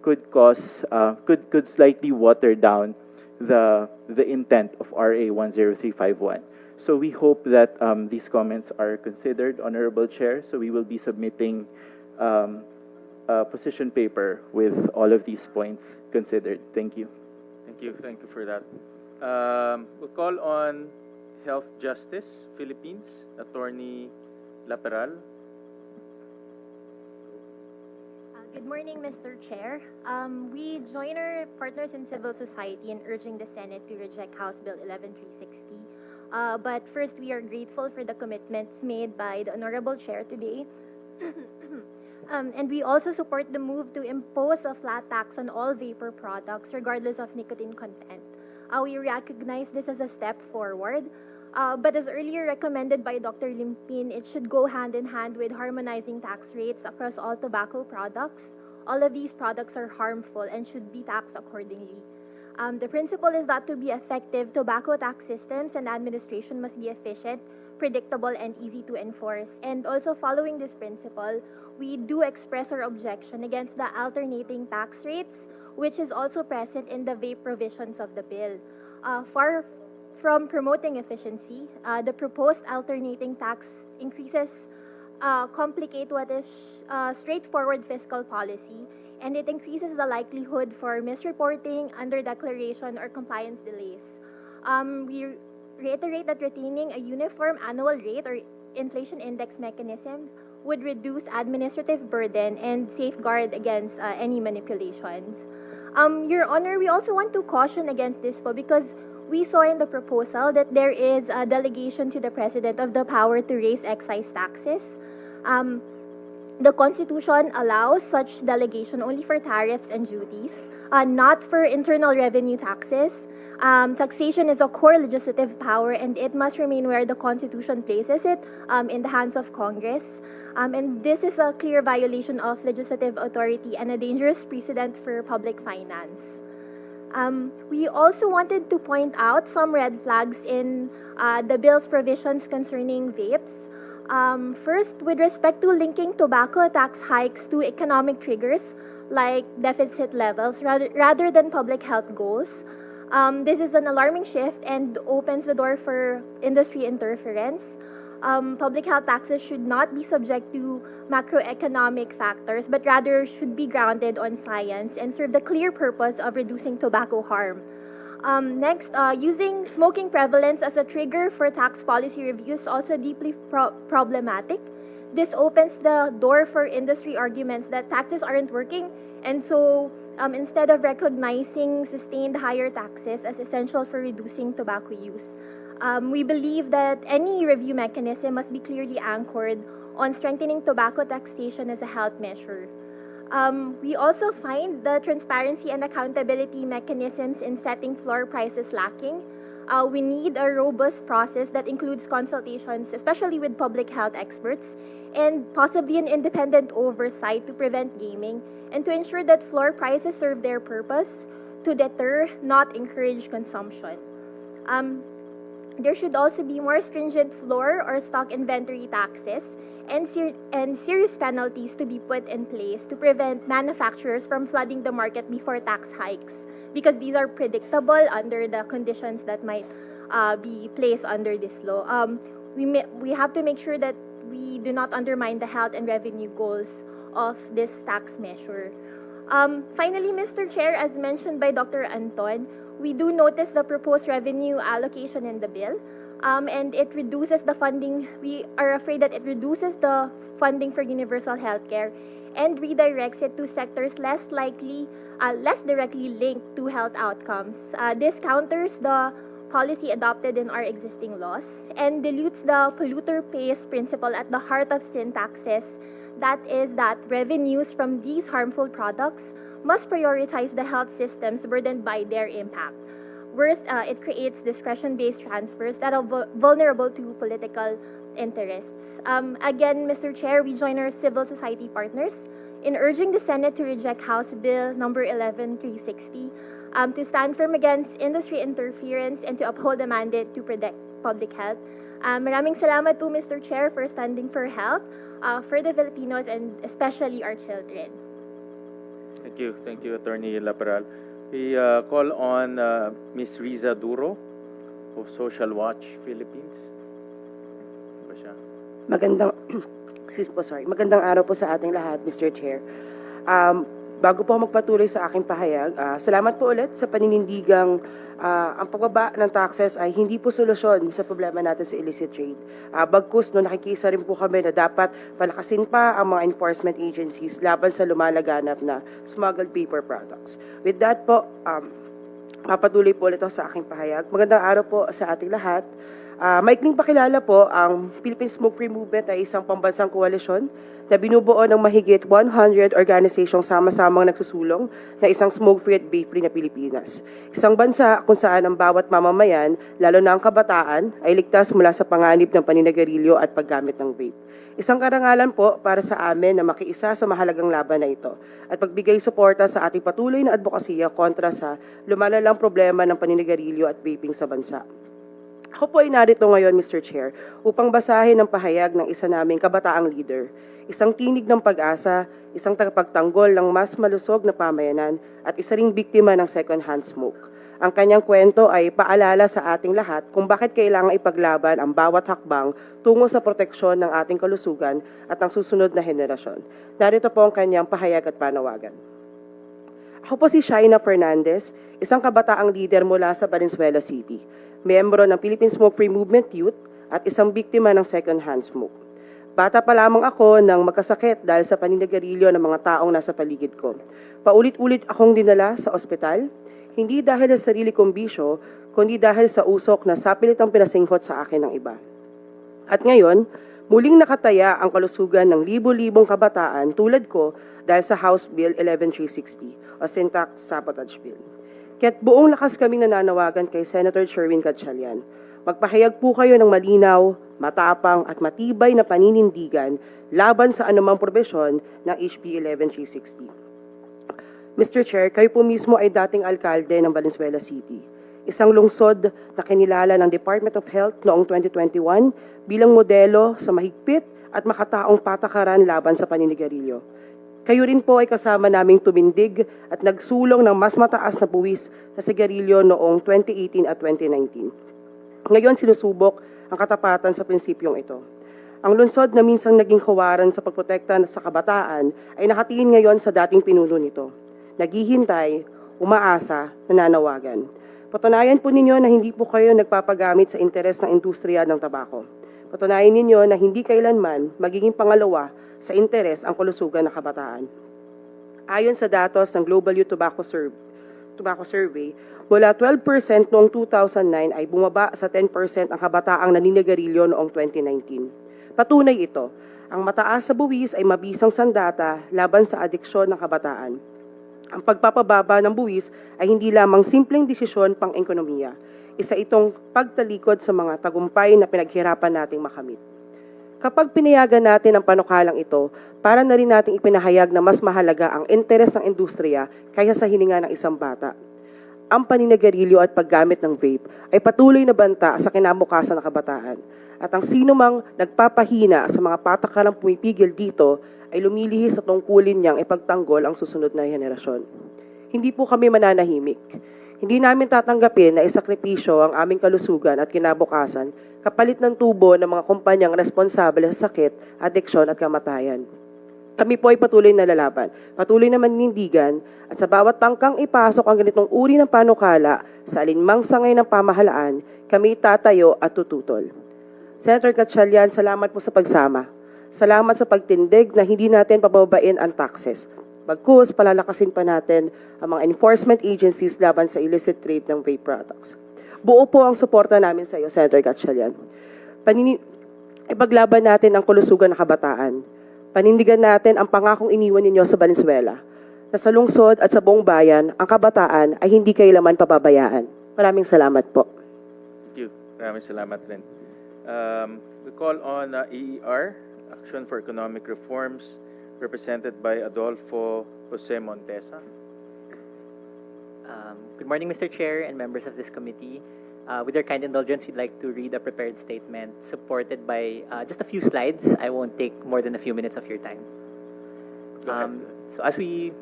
could cause could slightly water down the intent of RA 10351. So we hope that these comments are considered, Honorable Chair. So we will be submitting a position paper with all of these points considered. Thank you. Thank you for that. We'll call on Health Justice Philippines, Attorney Laperal. Good morning, Mr. Chair. We join our partners in civil society in urging the Senate to reject House Bill 11360. But first, we are grateful for the commitments made by the Honorable Chair today. And we also support the move to impose a flat tax on all vapor products, regardless of nicotine content. We recognize this as a step forward. But as earlier recommended by Dr. Limpin, it should go hand in hand with harmonizing tax rates across all tobacco products. All of these products are harmful and should be taxed accordingly. The principle is that to be effective, tobacco tax systems and administration must be efficient, predictable, and easy to enforce. And also following this principle, we do express our objection against the alternating tax rates, which is also present in the vape provisions of the bill. Far from promoting efficiency, the proposed alternating tax increases complicate what is straightforward fiscal policy, and it increases the likelihood for misreporting, underdeclaration, or compliance delays. We reiterate that retaining a uniform annual rate or inflation index mechanism would reduce administrative burden and safeguard against any manipulations. Your Honor, we also want to caution against this because we saw in the proposal that there is a delegation to the President of the power to raise excise taxes. The Constitution allows such delegation only for tariffs and duties, not for internal revenue taxes. Taxation is a core legislative power, and it must remain where the Constitution places it, in the hands of Congress. And this is a clear violation of legislative authority and a dangerous precedent for public finance. We also wanted to point out some red flags in the bill's provisions concerning vapes. First, with respect to linking tobacco tax hikes to economic triggers like deficit levels rather than public health goals. This is an alarming shift and opens the door for industry interference. Public health taxes should not be subject to macroeconomic factors, but rather should be grounded on science and serve the clear purpose of reducing tobacco harm. Next, using smoking prevalence as a trigger for tax policy reviews is also deeply problematic. This opens the door for industry arguments that taxes aren't working, and so instead of recognizing sustained higher taxes as essential for reducing tobacco use. We believe that any review mechanism must be clearly anchored on strengthening tobacco taxation as a health measure. We also find the transparency and accountability mechanisms in setting floor prices lacking. We need a robust process that includes consultations, especially with public health experts, and possibly an independent oversight to prevent gaming and to ensure that floor prices serve their purpose to deter, not encourage consumption. There should also be more stringent floor or stock inventory taxes and serious penalties to be put in place to prevent manufacturers from flooding the market before tax hikes, because these are predictable under the conditions that might be placed under this law. We have to make sure that we do not undermine the health and revenue goals of this tax measure. Finally, Mr. Chair, as mentioned by Dr. Anton, we do notice the proposed revenue allocation in the bill, and it reduces the funding. We are afraid that it reduces the funding for universal health care and redirects it to sectors less directly linked to health outcomes. This counters the policy adopted in our existing laws and dilutes the polluter pays principle at the heart of sin taxes. That is that revenues from these harmful products must prioritize the health systems burdened by their impact. Worst, it creates discretion-based transfers that are vulnerable to political interests. Again, Mr. Chair, we join our civil society partners in urging the Senate to reject House Bill number 11360, to stand firm against industry interference and to uphold the mandate to protect public health. Maraming salamat po, Mr. Chair, for standing for health for the Filipinos and especially our children. Thank you, Attorney Laperal. We call on Ms. Riza Duro of Social Watch Philippines. Ano ba siya? Magandang araw po sa ating lahat, Mr. Chair. Bago po ako magpatuloy sa aking pahayag, salamat po ulit sa paninindigang ang pagbaba ng taxes ay hindi po solusyon sa problema natin sa illicit trade. Bagkus, nakikisa rin po kami na dapat palakasin pa ang mga enforcement agencies laban sa lumalaganap na smuggled paper products. With that po, papatuloy po ulit ako sa aking pahayag. Magandang araw po sa ating lahat. Maikling pakilala po, ang Philippine Smoke-Free Movement ay isang pambansang koalisyon na binubuo ng mahigit 100 organisasyong sama-samang nagsusulong na isang smoke-free at vape-free na Pilipinas. Isang bansa kung saan ang bawat mamamayan, lalo na ang kabataan, ay ligtas mula sa panganib ng paninagarilyo at paggamit ng vape. Isang karangalan po para sa amin na makiisa sa mahalagang laban na ito at pagbigay suporta sa ating patuloy na advokasya kontra sa lumalalang problema ng paninagarilyo at vaping sa bansa. Ako po ay narito ngayon, Mr. Chair, upang basahin ang pahayag ng isa naming kabataang leader, isang tinig ng pag-asa, isang tagapagtanggol ng mas malusog na pamayanan, at isa ring biktima ng second-hand smoke. Ang kanyang kwento ay paalala sa ating lahat kung bakit kailangang ipaglaban ang bawat hakbang tungo sa proteksyon ng ating kalusugan at ang susunod na henerasyon. Narito po ang kanyang pahayag at panawagan. Ako po si Shaina Fernandez, isang kabataang leader mula sa Valenzuela City, miyembro ng Philippine Smoke-Free Movement Youth at isang biktima ng second-hand smoke. Bata pa lamang ako nang magkasakit dahil sa paninagarilyo ng mga taong nasa paligid ko. Paulit-ulit akong dinala sa ospital, hindi dahil sa sarili kong bisyo, kundi dahil sa usok na sapilitang pinasingkot sa akin ng iba. At ngayon, muling nakataya ang kalusugan ng libo-libong kabataan tulad ko dahil sa House Bill 11360 o Syntax Sabotage Bill. Kaya't buong lakas kaming nananawagan kay Senator Win Gatchalian. Magpahayag po kayo ng malinaw, matapang at matibay na paninindigan laban sa anumang probesyon ng HB 11360. Mr. Chair, kayo po mismo ay dating alkalde ng Valenzuela City, isang lungsod na kinilala ng Department of Health noong 2021 bilang modelo sa mahigpit at makataong patakaran laban sa paninigarilyo. Kayo rin po ay kasama naming tumindig at nagsulong ng mas mataas na buwis sa sigarilyo noong 2018 at 2019. Ngayon sinusubok ang katapatan sa prinsipyong ito. Ang lungsod na minsang naging kawaran sa pagprotekta sa kabataan ay nakatingin ngayon sa dating pinuno nito. Naghihintay, umaasa, nananawagan. Patunayan po ninyo na hindi po kayo nagpapagamit sa interes ng industriya ng tabako. Patunayan ninyo na hindi kailanman magiging pangalawa sa interes ang kalusugan ng kabataan. Ayon sa datos ng Global Youth Tobacco Survey, mula 12% noong 2009 ay bumaba sa 10% ang kabataang naninigarilyo noong 2019. Patunay ito, ang mataas sa buwis ay mabisang sandata laban sa adiksyon ng kabataan. Ang pagpapababa ng buwis ay hindi lamang simpleng desisyon pang-ekonomiya. Isa itong pagtalikod sa mga tagumpay na pinaghirapan nating makamit. Kapag pinayagan natin ang panukalang ito, para na rin nating ipinahayag na mas mahalaga ang interes ng industriya kaysa sa hininga ng isang bata. Ang paninagarilyo at paggamit ng vape ay patuloy na banta sa kinabukasan ng kabataan. At ang sino mang nagpapahina sa mga patakaran pumipigil dito ay lumilihis sa tungkulin niyang ipagtanggol ang susunod na henerasyon. Hindi po kami mananahimik. Hindi namin tatanggapin na isakripisyo ang aming kalusugan at kinabukasan kapalit ng tubo ng mga kumpanyang responsable sa sakit, adeksyon at kamatayan. Kami po ay patuloy na lalaban, patuloy na manindigan at sa bawat tangkang ipasok ang ganitong uri ng panukala sa alinmang sangay ng pamahalaan, kami tatayo at tututol. Senator Gatchalian, salamat po sa pagsama. Salamat sa pagtindig na hindi natin pababain ang taxes. Bagkus, palalakasin pa natin ang mga enforcement agencies laban sa illicit trade ng vape products. Buo po ang suporta namin sa iyo, Senator Gatchalian. Ipaglaban natin ang kalusugan ng kabataan. Panindigan natin ang pangakong iniwan ninyo sa Valenzuela, na sa lungsod at sa buong bayan, ang kabataan ay hindi kailanman pababayaan. Maraming salamat po. Thank you. Maraming salamat rin. We call on EER, Action for Economic Reforms, represented by Adolfo Jose Montesa. Good morning, Mr. Chair and members of this committee. With your kind indulgence, we'd like to read a prepared statement supported by just a few slides. I won't take more than a few minutes of your time. Go ahead. So as we